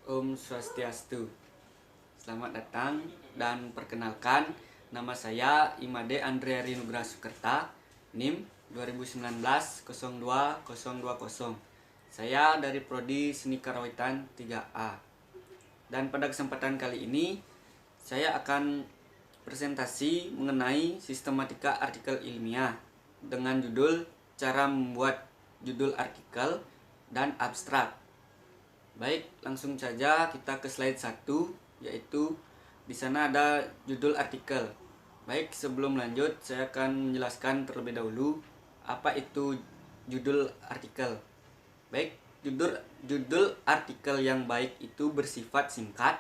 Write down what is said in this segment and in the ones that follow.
Om Swastiastu. Selamat datang dan perkenalkan, nama saya Imade Andrea Rinugraha Sukerta, NIM 2019-02020. Saya dari Prodi Seni Karawitan 3A. Dan pada kesempatan kali ini saya akan presentasi mengenai sistematika artikel ilmiah dengan judul cara membuat judul artikel dan abstrak. Baik, langsung saja kita ke slide 1, yaitu di sana ada judul artikel. Baik, sebelum lanjut saya akan menjelaskan terlebih dahulu apa itu judul artikel. Baik, judul artikel yang baik itu bersifat singkat,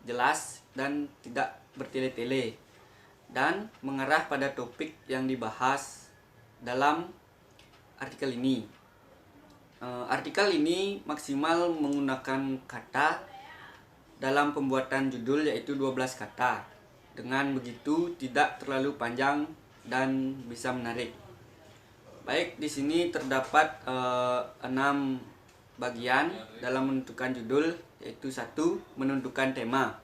jelas dan tidak bertele-tele dan mengarah pada topik yang dibahas dalam artikel ini. Artikel ini maksimal menggunakan kata dalam pembuatan judul, yaitu 12 kata. Dengan begitu tidak terlalu panjang dan bisa menarik. Baik, di sini terdapat 6 bagian dalam menentukan judul, yaitu 1. Menentukan tema.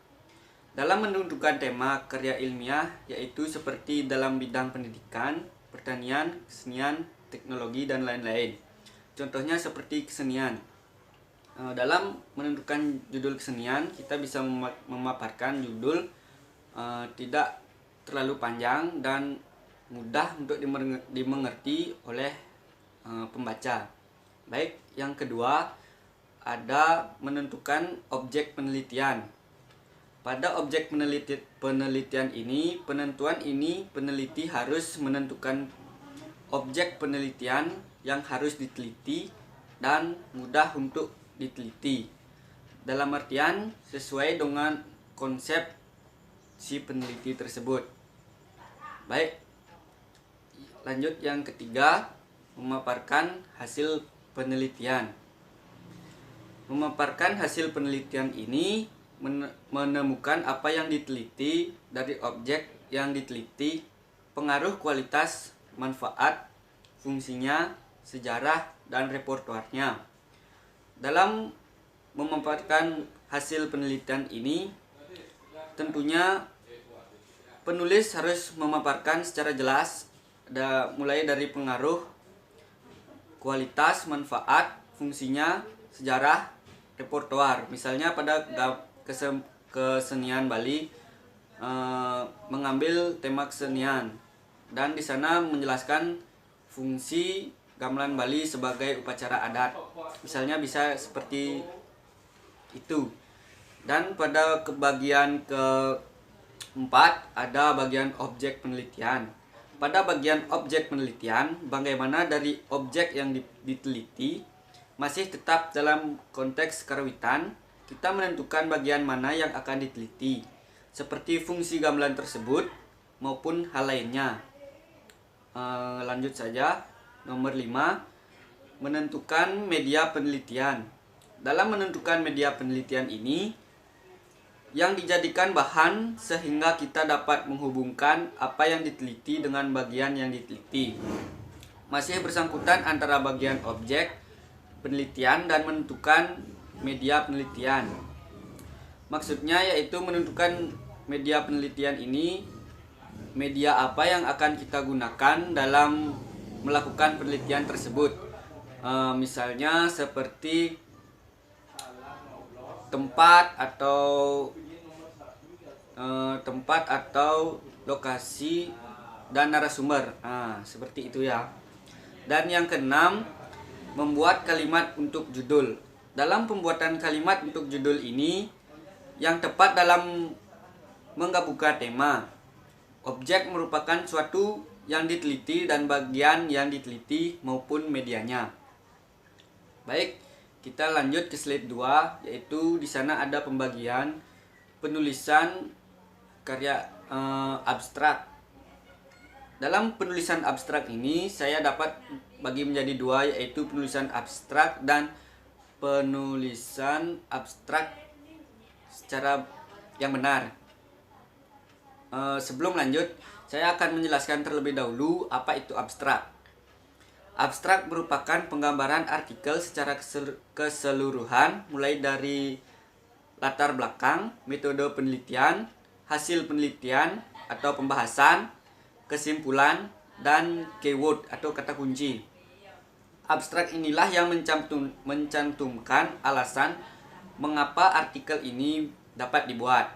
Dalam menentukan tema karya ilmiah, yaitu seperti dalam bidang pendidikan, pertanian, kesenian, teknologi, dan lain-lain. Contohnya seperti kesenian. Dalam menentukan judul kesenian, kita bisa memaparkan judul tidak terlalu panjang dan mudah untuk dimengerti oleh pembaca. Baik, yang kedua ada menentukan objek penelitian. Pada objek penelitian ini, peneliti harus menentukan objek penelitian yang harus diteliti dan mudah untuk diteliti. Dalam artian sesuai dengan konsep si peneliti tersebut. Baik, lanjut yang ketiga, memaparkan hasil penelitian. Memaparkan hasil penelitian ini menemukan apa yang diteliti dari objek yang diteliti, pengaruh, kualitas, manfaat, fungsinya, sejarah, dan repertoarnya. Dalam memaparkan hasil penelitian ini, tentunya penulis harus memaparkan secara jelas, mulai dari pengaruh, kualitas, manfaat, fungsinya, sejarah, repertoar. Misalnya pada kesenian Bali mengambil tema kesenian dan di sana menjelaskan fungsi gamelan Bali sebagai upacara adat. Misalnya bisa seperti itu. Dan pada bagian keempat ada bagian objek penelitian. Pada bagian objek penelitian, bagaimana dari objek yang diteliti masih tetap dalam konteks karawitan, kita menentukan bagian mana yang akan diteliti, seperti fungsi gamelan tersebut maupun hal lainnya. Lanjut saja. Nomor 5, menentukan media penelitian. Dalam menentukan media penelitian ini, yang dijadikan bahan sehingga kita dapat menghubungkan apa yang diteliti dengan bagian yang diteliti. Masih bersangkutan antara bagian objek penelitian dan menentukan media penelitian. Maksudnya yaitu menentukan media penelitian ini, media apa yang akan kita gunakan dalam melakukan penelitian tersebut. Misalnya seperti tempat atau lokasi dan narasumber. Seperti itu ya. Dan yang keenam, membuat kalimat untuk judul. Dalam pembuatan kalimat untuk judul ini, yang tepat dalam menggabungkan tema. Objek merupakan suatu yang diteliti dan bagian yang diteliti maupun medianya. Baik, kita lanjut ke slide 2, yaitu di sana ada pembagian penulisan karya abstrak. Dalam penulisan abstrak ini saya dapat bagi menjadi 2, yaitu penulisan abstrak dan penulisan abstrak secara yang benar. Sebelum lanjut, saya akan menjelaskan terlebih dahulu apa itu abstrak. Abstrak merupakan penggambaran artikel secara keseluruhan, mulai dari latar belakang, metode penelitian, hasil penelitian atau pembahasan, kesimpulan, dan keyword atau kata kunci. Abstrak inilah yang mencantumkan alasan mengapa artikel ini dapat dibuat.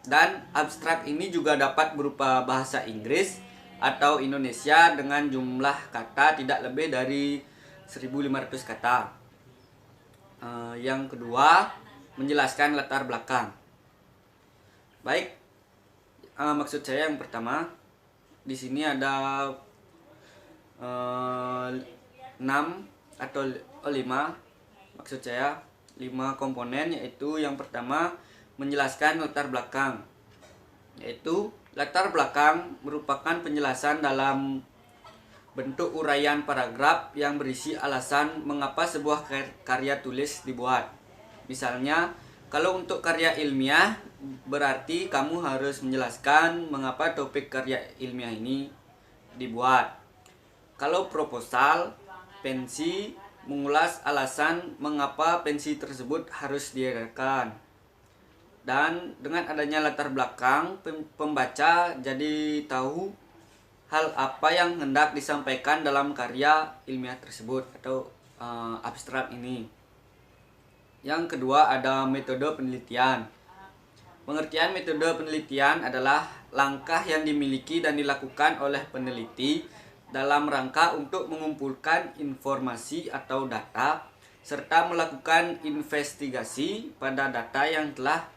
Dan abstrak ini juga dapat berupa bahasa Inggris atau Indonesia dengan jumlah kata tidak lebih dari 1.500 kata. Yang kedua, menjelaskan latar belakang. Baik, maksud saya yang pertama, di sini ada 6 atau 5, maksud saya 5 komponen, yaitu yang pertama menjelaskan latar belakang, yaitu latar belakang merupakan penjelasan dalam bentuk uraian paragraf yang berisi alasan mengapa sebuah karya tulis dibuat. Misalnya, kalau untuk karya ilmiah berarti kamu harus menjelaskan mengapa topik karya ilmiah ini dibuat. Kalau proposal, pensi, mengulas alasan mengapa pensi tersebut harus diadakan. Dan dengan adanya latar belakang, pembaca jadi tahu hal apa yang hendak disampaikan dalam karya ilmiah tersebut atau abstrak ini. Yang kedua ada metode penelitian. Pengertian metode penelitian adalah langkah yang dimiliki dan dilakukan oleh peneliti dalam rangka untuk mengumpulkan informasi atau data serta melakukan investigasi pada data yang telah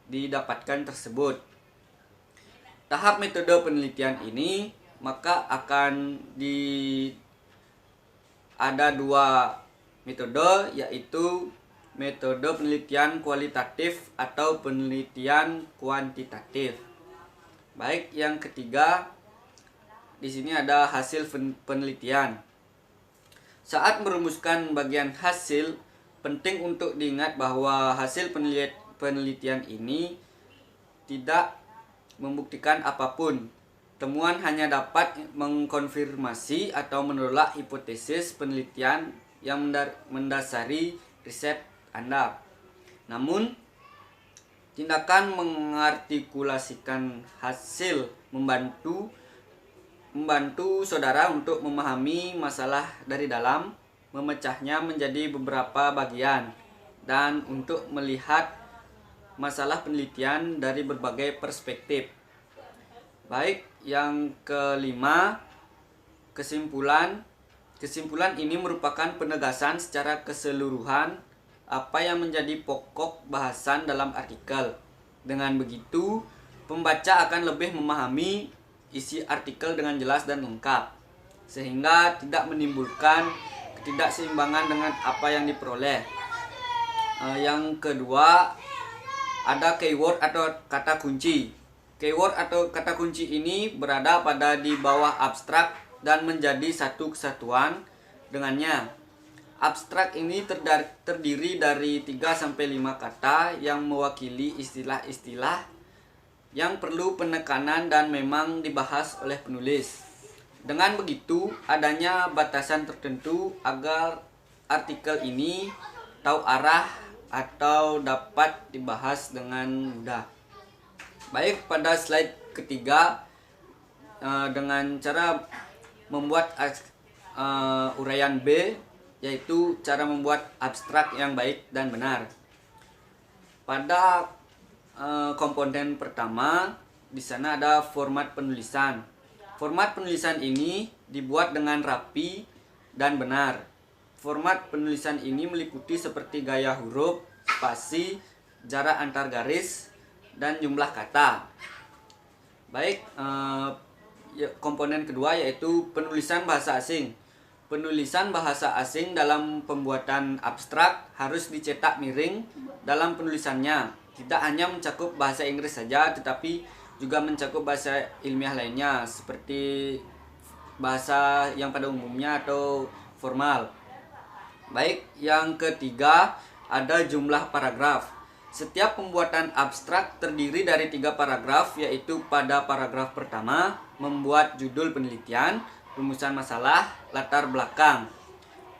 didapatkan tersebut. Tahap metode penelitian ini maka akan ada 2 metode, yaitu metode penelitian kualitatif atau penelitian kuantitatif. Baik, yang ketiga, di sini ada hasil penelitian. Saat merumuskan bagian hasil, penting untuk diingat bahwa hasil penelitian ini tidak membuktikan apapun. Temuan hanya dapat mengkonfirmasi atau menolak hipotesis penelitian yang mendasari riset Anda. Namun, tindakan mengartikulasikan hasil membantu saudara untuk memahami masalah dari dalam, memecahnya menjadi beberapa bagian, dan untuk melihat masalah penelitian dari berbagai perspektif. Baik, yang kelima, kesimpulan. Kesimpulan ini merupakan penegasan secara keseluruhan apa yang menjadi pokok bahasan dalam artikel. Dengan begitu, pembaca akan lebih memahami isi artikel dengan jelas dan lengkap, sehingga tidak menimbulkan ketidakseimbangan dengan apa yang diperoleh. Yang kedua, ada keyword atau kata kunci. Keyword atau kata kunci ini berada pada di bawah abstrak dan menjadi satu kesatuan dengannya. Abstrak ini terdiri dari 3-5 kata yang mewakili istilah-istilah yang perlu penekanan dan memang dibahas oleh penulis. Dengan begitu, adanya batasan tertentu agar artikel ini tahu arah atau dapat dibahas dengan mudah. Baik, pada slide ketiga, dengan cara membuat uraian B, yaitu cara membuat abstrak yang baik dan benar. Pada komponen pertama, di sana ada format penulisan. Format penulisan ini dibuat dengan rapi dan benar. Format penulisan ini meliputi seperti gaya huruf, spasi, jarak antar garis, dan jumlah kata. Baik, komponen kedua yaitu penulisan bahasa asing. Penulisan bahasa asing dalam pembuatan abstrak harus dicetak miring dalam penulisannya. Tidak hanya mencakup bahasa Inggris saja, tetapi juga mencakup bahasa ilmiah lainnya seperti bahasa yang pada umumnya atau formal. Baik, yang ketiga ada jumlah paragraf. Setiap pembuatan abstrak terdiri dari 3 paragraf, yaitu pada paragraf pertama membuat judul penelitian, rumusan masalah, latar belakang.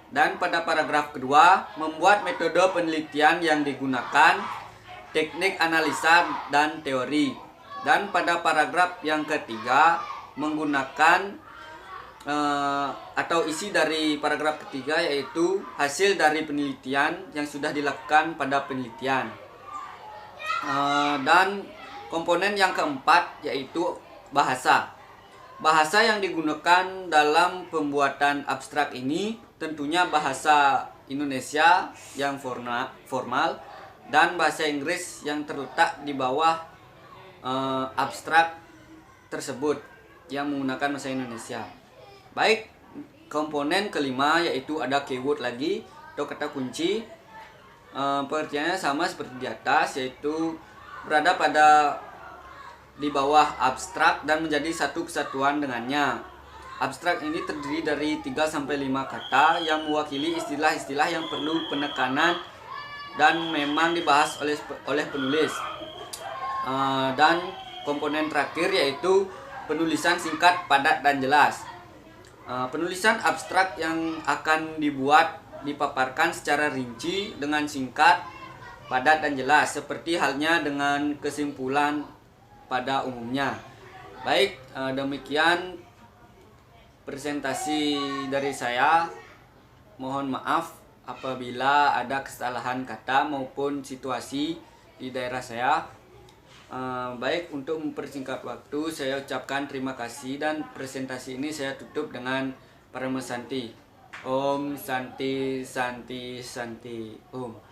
Dan pada paragraf kedua membuat metode penelitian yang digunakan, teknik analisa dan teori. Dan pada paragraf yang ketiga menggunakan atau isi dari paragraf ketiga yaitu hasil dari penelitian yang sudah dilakukan pada penelitian. Dan komponen yang keempat yaitu bahasa. Bahasa yang digunakan dalam pembuatan abstrak ini tentunya bahasa Indonesia yang formal dan bahasa Inggris yang terletak di bawah abstrak tersebut yang menggunakan bahasa Indonesia. Baik, komponen kelima yaitu ada keyword lagi atau kata kunci. Pengertiannya sama seperti di atas, yaitu berada di bawah abstrak dan menjadi satu kesatuan dengannya. Abstrak ini terdiri dari 3-5 kata yang mewakili istilah-istilah yang perlu penekanan dan memang dibahas oleh penulis. Dan komponen terakhir yaitu penulisan singkat, padat, dan jelas. Penulisan abstrak yang akan dipaparkan secara rinci dengan singkat, padat, dan jelas, seperti halnya dengan kesimpulan pada umumnya. Baik, demikian presentasi dari saya. Mohon maaf apabila ada kesalahan kata maupun situasi di daerah saya. Baik, untuk mempersingkat waktu saya ucapkan terima kasih dan presentasi ini saya tutup dengan Parama Santi. Om Santi Santi Santi Om.